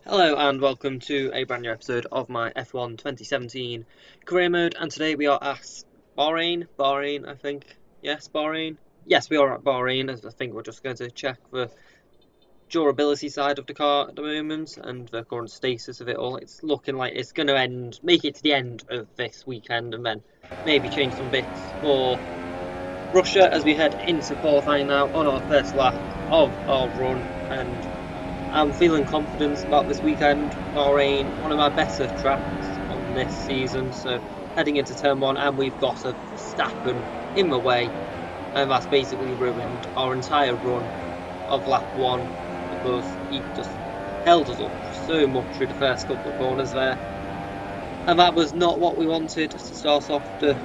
Hello and welcome to a brand new episode of my F1 2017 career mode, and today we are at Bahrain, I think. Yes, Bahrain. Yes, we are at Bahrain, as I think we're just going to check the durability side of the car at the moment and the current status of it all. It's looking like it's going to make it to the end of this weekend and then maybe change some bits for Russia as we head into qualifying now on our first lap of our run, and I'm feeling confident about this weekend. Bahrain, one of my better tracks on this season, so heading into turn one, and we've got a Verstappen in the way, and that's basically ruined our entire run of lap one because he just held us up so much through the first couple of corners there, and that was not what we wanted to start off the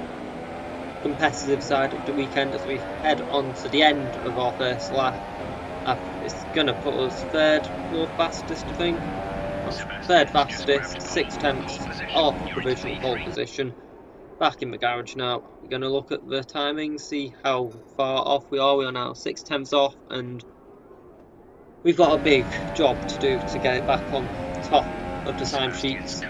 competitive side of the weekend as we head on to the end of our first lap. It's going to put us third or fastest, I think. Third fastest, 6 tenths off provisional pole position. Back in the garage now. We're going to look at the timing, see how far off we are. We are now 6 tenths off, and we've got a big job to do to get it back on top of the timesheets.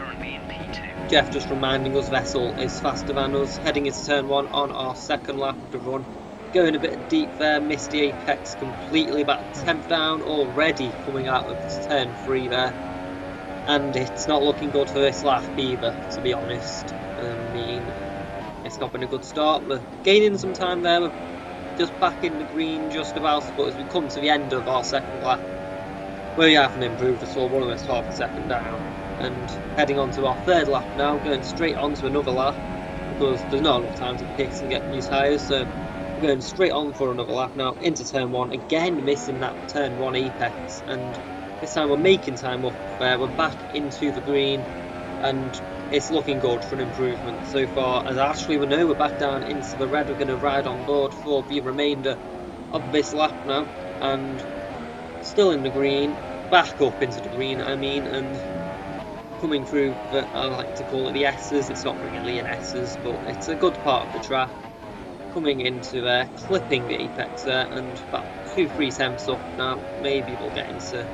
Jeff just reminding us Vettel is faster than us, heading into turn one on our second lap of the run. Going a bit deep there, missed the apex completely, about 10th down already coming out of turn 3 there. And it's not looking good for this lap either, to be honest. I mean, it's not been a good start. We're gaining some time there, we're just back in the green just about, but as we come to the end of our second lap, we haven't improved at all, we're almost half a second down. And heading on to our third lap now, going straight on to another lap, because there's not enough time to pit and get new tyres, so going straight on for another lap now into turn one, again missing that turn one apex, and this time we're making time up there. We're back into the green and it's looking good for an improvement so far, as actually we know we're back down into the red. We're going to ride on board for the remainder of this lap now, and still in the green, back up into the green I mean, and coming through the, I like to call it the S's, it's not really an S's, but it's a good part of the track. Coming into there, clipping the apex there, and about 2-3 tenths up now. Maybe we'll get into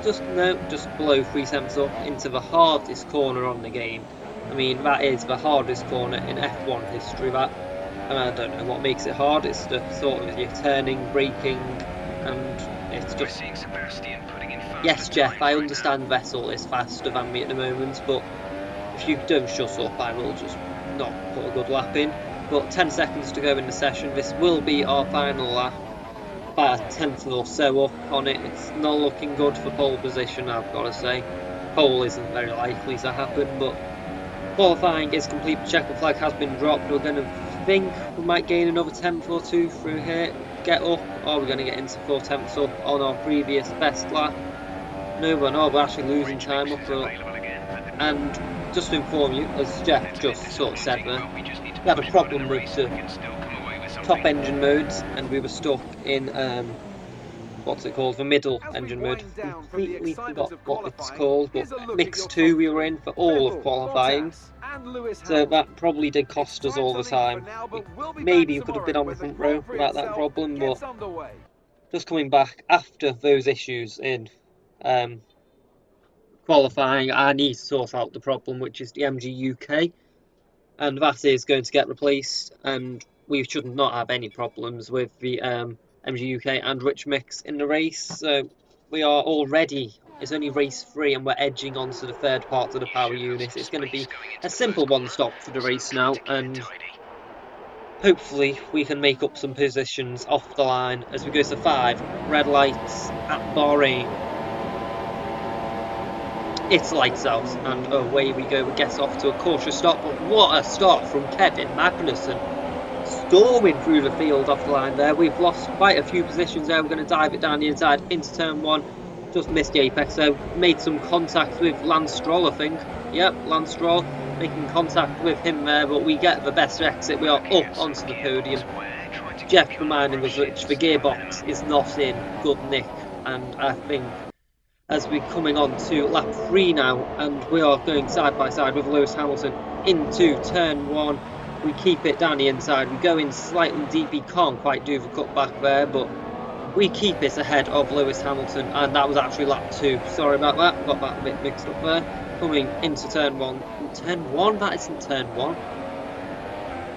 just below 3 tenths up into the hardest corner on the game. I mean, that is the hardest corner in F1 history. That, and I don't know what makes it hard. It's the sort of your turning, braking, and it's just. Yes, Jeff, I understand Vettel is faster than me at the moment, but if you don't shut up, I will just not put a good lap in. But 10 seconds to go in the session. This will be our final lap. About a tenth or so up on it. It's not looking good for pole position, I've got to say. Pole isn't very likely to happen, but qualifying is complete. The checker flag has been dropped. We're going to think we might gain another tenth or two through here. Get up, or we're going to get into 4 tenths up on our previous best lap. No, we're not. We're actually losing time up. And just to inform you, as Jeff just sort of said there, we had a problem with the top engine modes, and we were stuck in what's it called, the middle engine mode. Completely forgot what it's called, but mix 2 we were in for all of qualifying, so that probably did cost us all the time. Maybe you could have been on the front row without that problem, but just coming back after those issues in qualifying, I need to sort out the problem, which is the MG UK, and that is going to get replaced, and we should not have any problems with the MG UK and Rich Mix in the race. So we are already, it's only race 3 and we're edging onto the third part of the power unit. It's going to be a simple one stop for the race now, and hopefully we can make up some positions off the line as we go to 5 red lights at Bahrain. It's lights out, and away we go. We get off to a cautious start, but what a start from Kevin Magnussen. Storming through the field off the line there. We've lost quite a few positions there. We're going to dive it down the inside into turn 1. Just missed the apex there. Made some contact with Lance Stroll, I think. Yep, Lance Stroll making contact with him there, but we get the best exit. We are up onto the podium. Jeff reminding us that the gearbox is not in good nick, and I think as we're coming on to lap 3 now, and we are going side by side with Lewis Hamilton into turn 1. We keep it down the inside, we go in slightly deep. He can't quite do the cut back there, but we keep it ahead of Lewis Hamilton, and that was actually lap 2. Sorry about that, got that a bit mixed up there. Coming into turn 1. Turn 1? That isn't turn 1.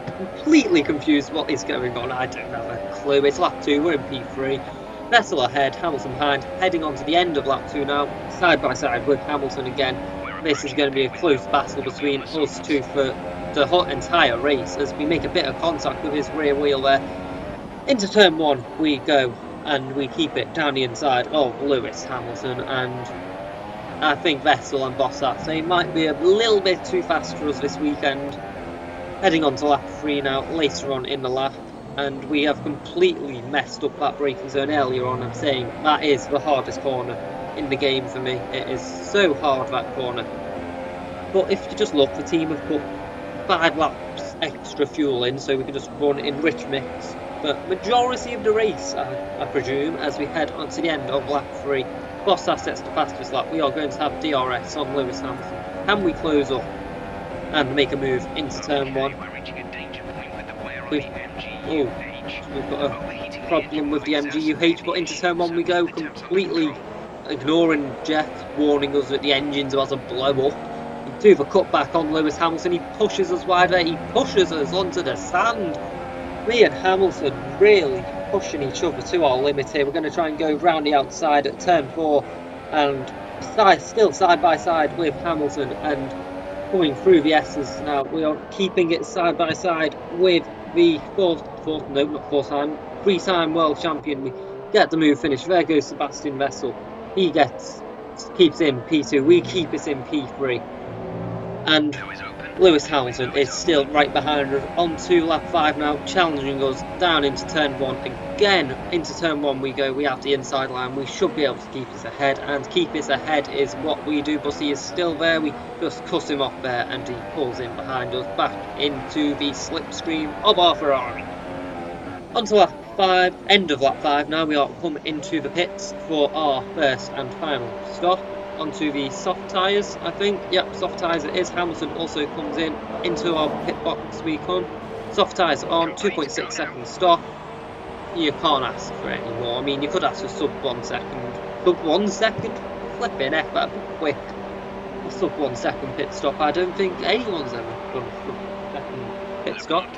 Completely confused what is going on. I don't have a clue. It's lap 2, we're in P3. Vettel ahead, Hamilton behind, heading on to the end of lap 2 now, side by side with Hamilton again. This is going to be a close battle between us two for the whole entire race as we make a bit of contact with his rear wheel there. Into turn 1 we go, and we keep it down the inside of Lewis Hamilton, and I think Vettel and Bottas, they might be a little bit too fast for us this weekend. Heading on to lap 3 now, later on in the lap, and we have completely messed up that braking zone earlier on. I'm saying that is the hardest corner in the game for me. It is so hard, that corner. But if you just look, the team have put 5 laps extra fuel in, so we can just run in rich mix. But majority of the race, I presume, as we head on to the end of lap 3. Bottas sets the fastest lap. We are going to have DRS on Lewis Hamilton. Can we close up and make a move into turn 1? We've got a problem with the MGUH, but into turn 1 we go, completely ignoring Jeff warning us that the engine's about to blow up. We do the cutback on Lewis Hamilton. He pushes us wide there, he pushes us onto the sand. Me and Hamilton really pushing each other to our limit here. We're going to try and go round the outside at turn 4, and still side by side with Hamilton and coming through the S's now. We are keeping it side by side with the three-time world champion. We get the move finished. There goes Sebastian Vettel. He keeps in P2. We keep it in P3. And Lewis Hamilton is still right behind us onto lap 5 now, challenging us down into turn 1. Again, into turn 1 we go. We have the inside line. We should be able to keep us ahead, and keep us ahead is what we do. But he is still there. We just cut him off there, and he pulls in behind us back into the slipstream of our Ferrari. Onto lap 5, end of lap 5 now. We are coming into the pits for our first and final stop. Onto the soft tyres, I think. Yep, soft tyres it is. Hamilton also comes into our pit box. We come. Soft tyres on, 2.6 second stop. You can't ask for any more. I mean, you could ask for sub 1 second. Sub 1 second? Flipping F, that'd be quick. A sub 1 second pit stop. I don't think anyone's ever done a sub second pit stop.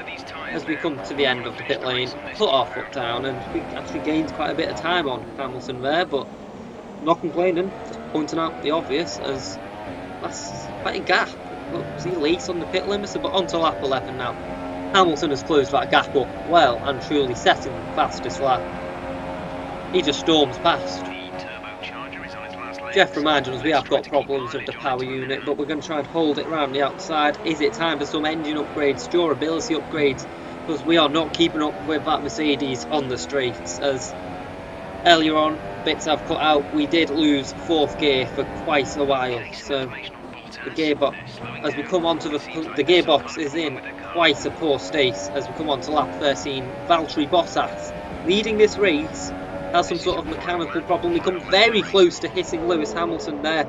As we come to the end of the pit lane, put our foot down, and we actually gained quite a bit of time on Hamilton there, but not complaining, just pointing out the obvious, as that's quite a gap. Look, was he late on the pit limit? But on to lap 11 now. Hamilton has closed that gap up well and truly, setting the fastest lap. He just storms past. Jeff reminded us we have got problems with the power unit, but we're going to try and hold it around the outside. Is it time for some engine upgrades, durability upgrades? Because we are not keeping up with that Mercedes on the straights, as earlier on, bits I've cut out, we did lose 4th gear for quite a while, so the gearbox, as we come onto the gearbox is in quite a poor state. As we come on to lap 13, Valtteri Bottas, leading this race, has some sort of mechanical problem. We come very close to hitting Lewis Hamilton there,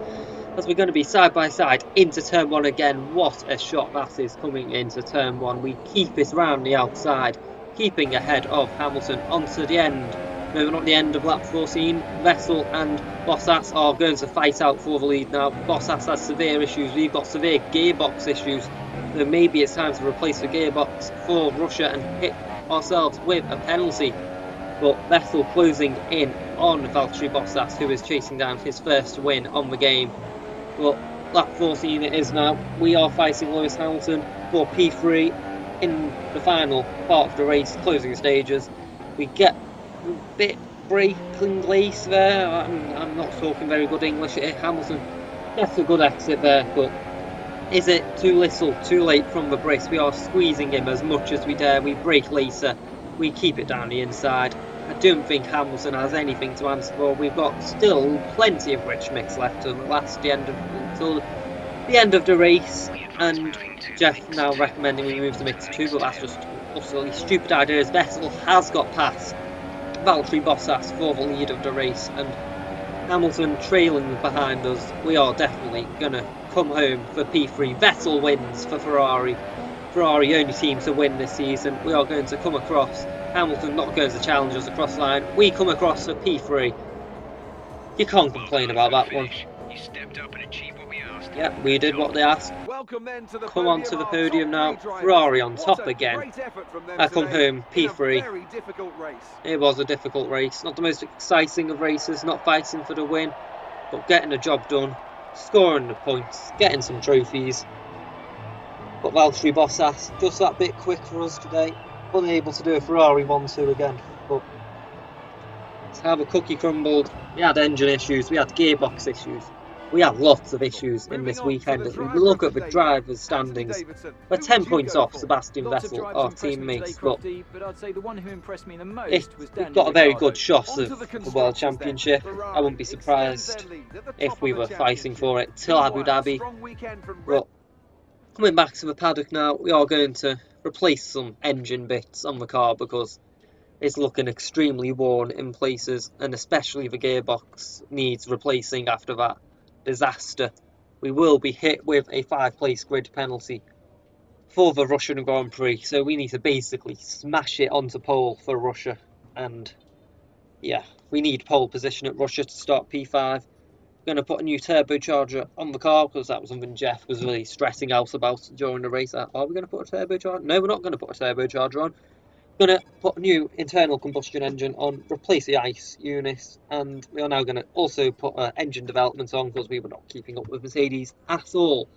as we're going to be side by side into turn 1 again. What a shot that is coming into turn 1. We keep it round the outside, keeping ahead of Hamilton onto the end. Moving on to the end of lap 14, Vettel and Bottas are going to fight out for the lead now. Bottas has severe issues. We've got severe gearbox issues. So maybe it's time to replace the gearbox for Russia and hit ourselves with a penalty. But Vettel closing in on Valtteri Bottas, who is chasing down his first win on the game. But lap 14 it is now. We are fighting Lewis Hamilton for P3 in the final part of the race, closing stages. We get a bit breaking lace there. I'm not talking very good English here. Hamilton gets a good exit there, but is it too little, too late from the brace? We are squeezing him as much as we dare. We break later. We keep it down the inside. I don't think Hamilton has anything to answer for. We've got still plenty of rich mix left to last until the end of the race. And Jeff now recommending we move to mix 2, but that's just utterly stupid ideas. Vettel has got past Valtteri Bottas for the lead of the race, and Hamilton trailing behind us. We are definitely going to come home for P3. Vettel wins for Ferrari. Ferrari only team to win this season. We are going to come across Hamilton not going to challenge us across the line. We come across for P3. You can't complain about that one. You stepped up and achieved what we asked. Yeah, we did what they asked. Come on to the podium now. Ferrari on top again. I come home P3. It was a difficult race. Not the most exciting of races, not fighting for the win, but getting the job done, scoring the points, getting some trophies. But Valtteri Bottas, just that bit quick for us today. Unable to do a Ferrari 1-2 again. But to have a cookie crumbled, we had engine issues, we had gearbox issues. We had lots of issues in this weekend. If we look at the drivers' standings, we're 10 points off Sebastian Vettel, our teammates, but we've got a very good shot of the World Championship. I wouldn't be surprised if we were fighting for it till Abu Dhabi. But coming back to the paddock now, we are going to replace some engine bits on the car because it's looking extremely worn in places, and especially the gearbox needs replacing after that disaster. We will be hit with a 5-place grid penalty for the Russian Grand Prix, so we need to basically smash it onto pole for Russia, and yeah, we need pole position at Russia to start P5. Going to put a new turbocharger on the car because that was something Jeff was really stressing out about during the race. Are we going to put a turbocharger? No, we're not going to put a turbocharger on. Going to put a new internal combustion engine on, replace the ICE unit, and we are now going to also put engine development on because we were not keeping up with Mercedes at all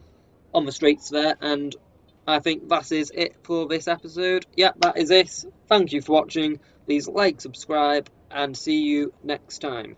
on the straights there. And I think that is it for this episode. Yeah, that is it. Thank you for watching. Please like, subscribe, and see you next time.